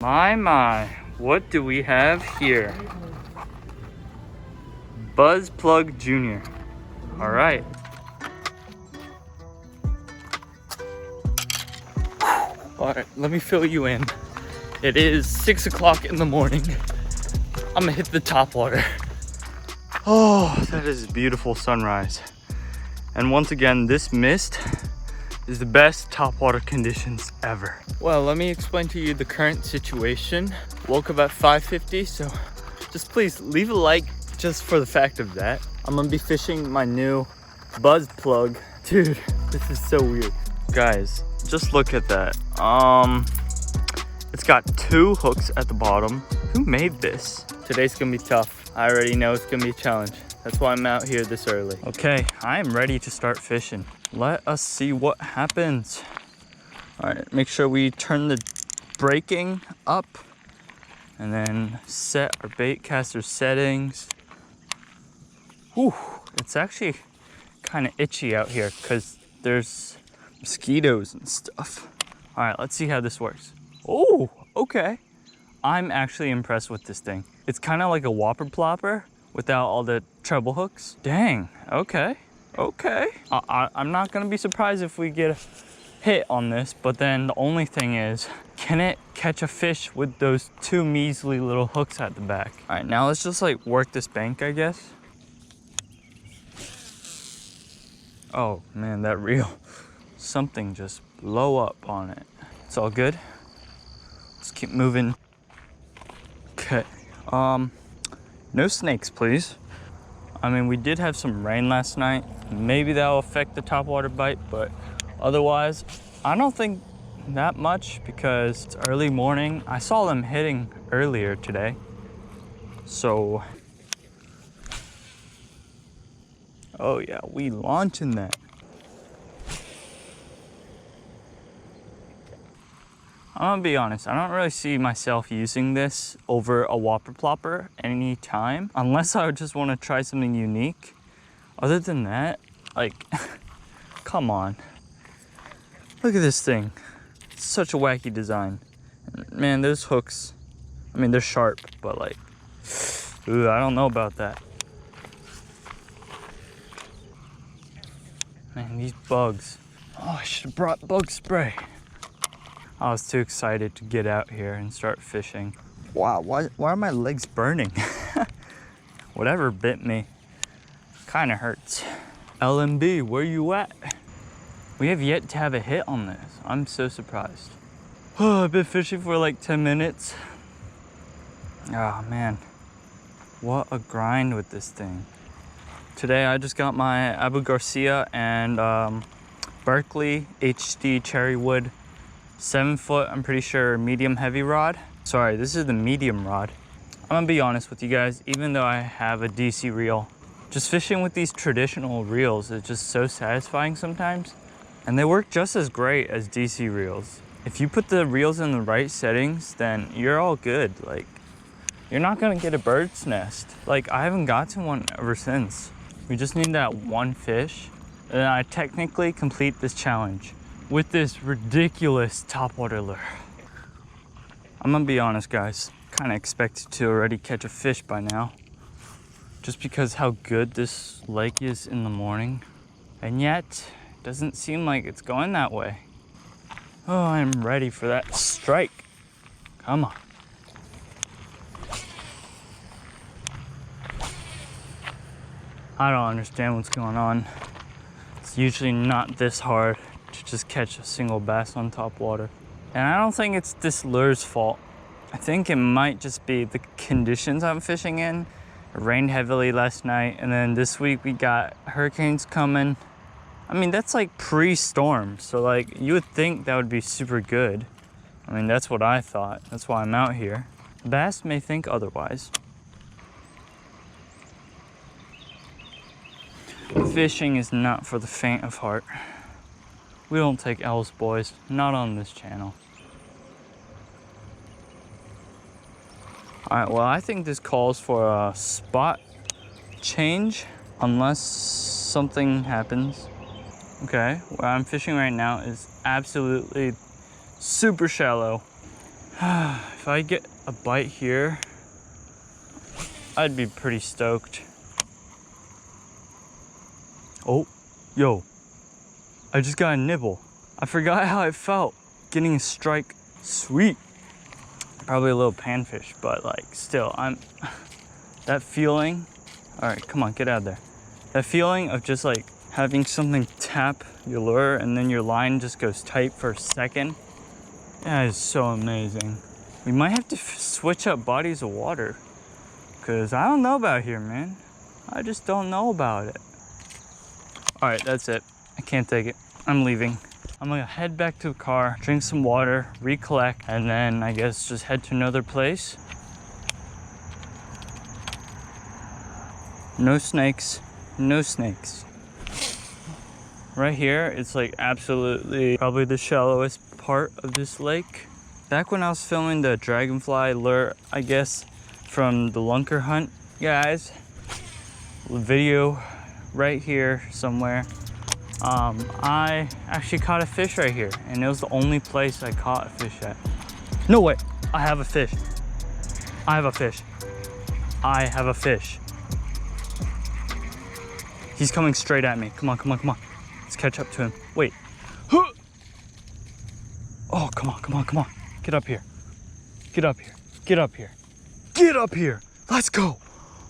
My, what do we have here? Buzz Plug Jr. All right. All right, let me fill you in. It is 6 o'clock in the morning. I'm gonna hit the Topwater. Oh, that is a beautiful sunrise. And once again, this mist is the best topwater conditions ever. Well, let me explain to you the current situation. Woke up at 5:50, so just please leave a like just for the fact of that. I'm gonna be fishing my new Buzz Plug. Dude, this is so weird. Guys, just look at that. It's got 2 hooks at the bottom. Who made this? Today's gonna be tough. I already know it's gonna be a challenge. That's why I'm out here this early. Okay, I am ready to start fishing. Let us see what happens. All right, make sure we turn the braking up and then set our bait caster settings. Whew, it's actually kind of itchy out here because there's mosquitoes and stuff. All right, let's see how this works. Oh, okay. I'm actually impressed with this thing. It's kind of like a whopper plopper without all the treble hooks. Dang, okay. Okay, I'm not gonna be surprised if we get a hit on this, but then the only thing is, can it catch a fish with those 2 measly little hooks at the back? All right, now let's just like work this bank, I guess. Oh man, that reel, something just blow up on it. It's all good. Let's keep moving. Okay, no snakes, please. I mean, we did have some rain last night. Maybe that'll affect the topwater bite, but otherwise, I don't think that much because it's early morning. I saw them hitting earlier today. So, oh yeah, we launching that. I'm gonna be honest, I don't really see myself using this over a whopper plopper any time, unless I just want to try something unique. Other than that, like, come on. Look at this thing. It's such a wacky design. Man, those hooks, I mean, they're sharp, but like, ooh, I don't know about that. Man, these bugs. Oh, I should have brought bug spray. I was too excited to get out here and start fishing. Wow, why are my legs burning? Whatever bit me kind of hurts. LMB, where you at? We have yet to have a hit on this. I'm so surprised. Oh, I've been fishing for like 10 minutes. Oh man, what a grind with this thing. Today I just got my Abu Garcia and Berkeley HD cherry wood 7-foot, I'm pretty sure, medium heavy rod. Sorry, this is the medium rod. I'm gonna be honest with you guys, even though I have a DC reel, just fishing with these traditional reels is just so satisfying sometimes. And they work just as great as DC reels. If you put the reels in the right settings, then you're all good. Like, you're not gonna get a bird's nest. Like, I haven't gotten one ever since. We just need that one fish, and I technically complete this challenge with this ridiculous topwater lure. I'm gonna be honest, guys, kind of expected to already catch a fish by now, just because how good this lake is in the morning. And yet, it doesn't seem like it's going that way. Oh, I'm ready for that strike. Come on. I don't understand what's going on. It's usually not this hard to just catch a single bass on top water. And I don't think it's this lure's fault. I think it might just be the conditions I'm fishing in. It rained heavily last night, and then this week we got hurricanes coming. I mean, that's like pre-storm, so like you would think that would be super good. I mean, that's what I thought. That's why I'm out here. Bass may think otherwise. Fishing is not for the faint of heart. We don't take L's, boys. Not on this channel. All right, well, I think this calls for a spot change unless something happens. Okay, where I'm fishing right now is absolutely super shallow. If if I get a bite here, I'd be pretty stoked. Oh, yo, I just got a nibble. I forgot how it felt getting a strike. Sweet. Probably a little panfish, but like still, that feeling. All right, come on, get out of there. That feeling of just like having something tap your lure and then your line just goes tight for a second. That is so amazing. We might have to switch up bodies of water, because I don't know about here, man. I just don't know about it. All right, that's it. I can't take it. I'm leaving. I'm gonna head back to the car, drink some water, recollect, and then I guess just head to another place. No snakes, no snakes. Right here, it's like absolutely probably the shallowest part of this lake. Back when I was filming the dragonfly lure, I guess, from the lunker hunt, guys, video right here somewhere. I actually caught a fish right here, and it was the only place I caught a fish at. No way, I have a fish. I have a fish. I have a fish. He's coming straight at me. Come on, come on, come on. Let's catch up to him. Wait. Oh, come on, come on, come on. Get up here. Get up here. Get up here. Get up here. Let's go.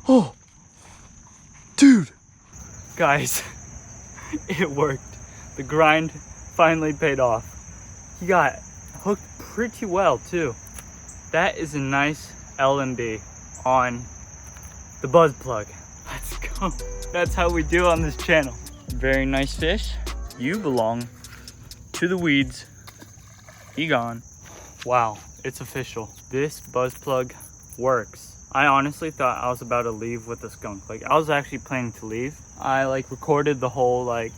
Oh, dude. Guys, it worked. The grind finally paid off. He got hooked pretty well too. That is a nice LMB on the buzz plug. Let's go. That's how we do on this channel. Very nice fish. You belong to the weeds. Be gone. Wow, it's official. This buzz plug works. I honestly thought I was about to leave with the skunk. Like, I was actually planning to leave. I like recorded the whole like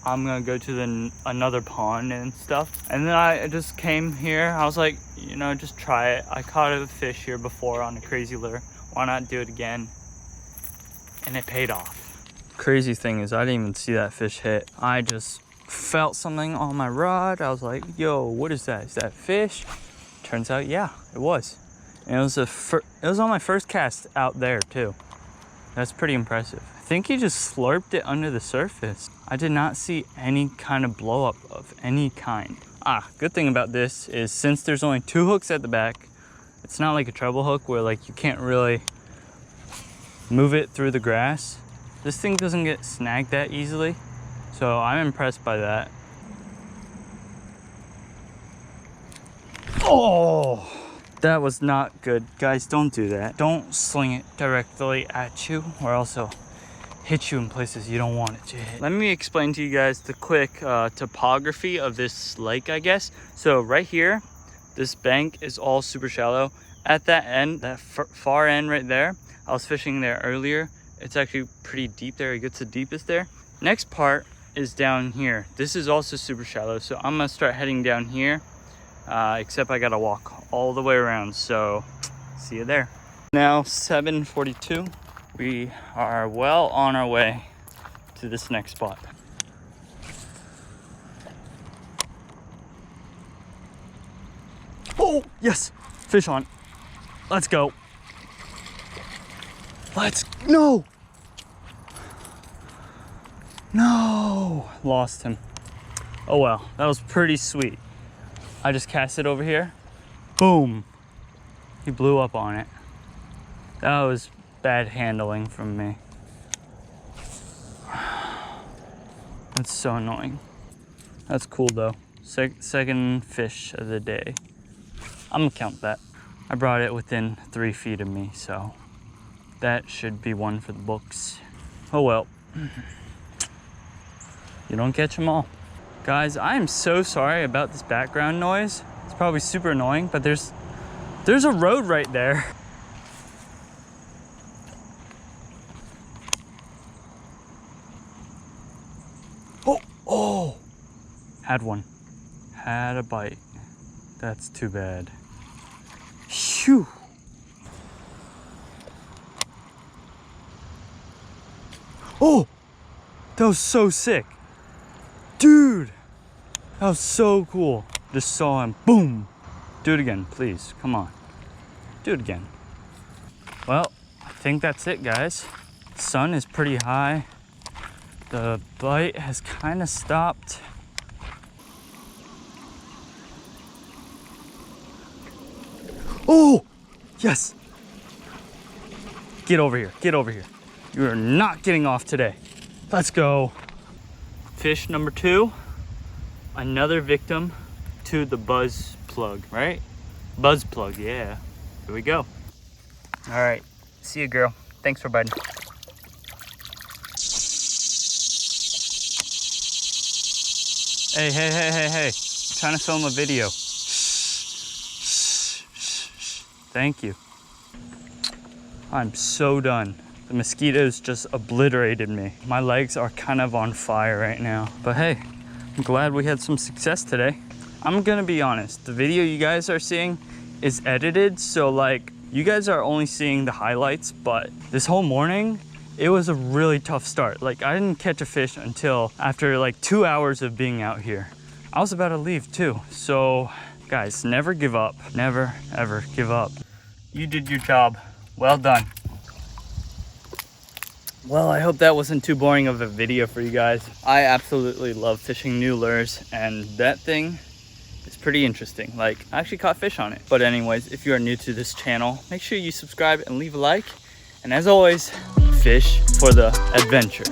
I'm gonna go to another pond and stuff, and then I just came here. I was like, you know, just try it. I caught a fish here before on a crazy lure. Why not do it again? And it paid off. Crazy thing is I didn't even see that fish hit. I just felt something on my rod. I was like, yo, what is that? Is that fish? Turns out, yeah, it was. And it was on my first cast out there too. That's pretty impressive. I think he just slurped it under the surface. I did not see any kind of blow up of any kind. Good thing about this is since there's only 2 hooks at the back, it's not like a treble hook where like you can't really move it through the grass. This thing doesn't get snagged that easily. So I'm impressed by that. Oh, that was not good. Guys, don't do that. Don't sling it directly at you or else it'll hit you in places you don't want it to hit. Let me explain to you guys the quick topography of this lake, I guess. So right here, this bank is all super shallow. At that end, that far end right there, I was fishing there earlier. It's actually pretty deep there. It gets the deepest there. Next part is down here. This is also super shallow. So I'm gonna start heading down here, except I gotta walk all the way around. So see you there. Now 7:42. We are well on our way to this next spot. Oh, yes, fish on. Let's go. No, lost him. Oh well, that was pretty sweet. I just cast it over here. Boom, he blew up on it. That was bad handling from me. That's so annoying. That's cool though. Second fish of the day. I'm gonna count that. I brought it within 3 feet of me, so that should be one for the books. Oh well. You don't catch them all. Guys, I am so sorry about this background noise. It's probably super annoying, but there's a road right there. Oh, had one. Had a bite. That's too bad. Phew. Oh, that was so sick. Dude, that was so cool. Just saw him, boom. Do it again, please, come on. do it again. Well, I think that's it, guys. Sun is pretty high. The bite has kind of stopped. Oh, yes. Get over here, get over here. You are not getting off today. Let's go. Fish number 2, another victim to the buzz plug, right? Buzz plug, yeah. Here we go. All right, see you, girl. Thanks for biting. Hey, hey, hey, hey, hey. I'm trying to film a video. Thank you. I'm so done. The mosquitoes just obliterated me. My legs are kind of on fire right now. But hey, I'm glad we had some success today. I'm gonna be honest, the video you guys are seeing is edited, so like, you guys are only seeing the highlights, but this whole morning, it was a really tough start. Like, I didn't catch a fish until after like 2 hours of being out here. I was about to leave too. So guys, never give up. Never, ever give up. You did your job. Well done. Well, I hope that wasn't too boring of a video for you guys. I absolutely love fishing new lures, and that thing is pretty interesting. Like, I actually caught fish on it. But anyways, if you are new to this channel, make sure you subscribe and leave a like. And as always, fish for the adventure.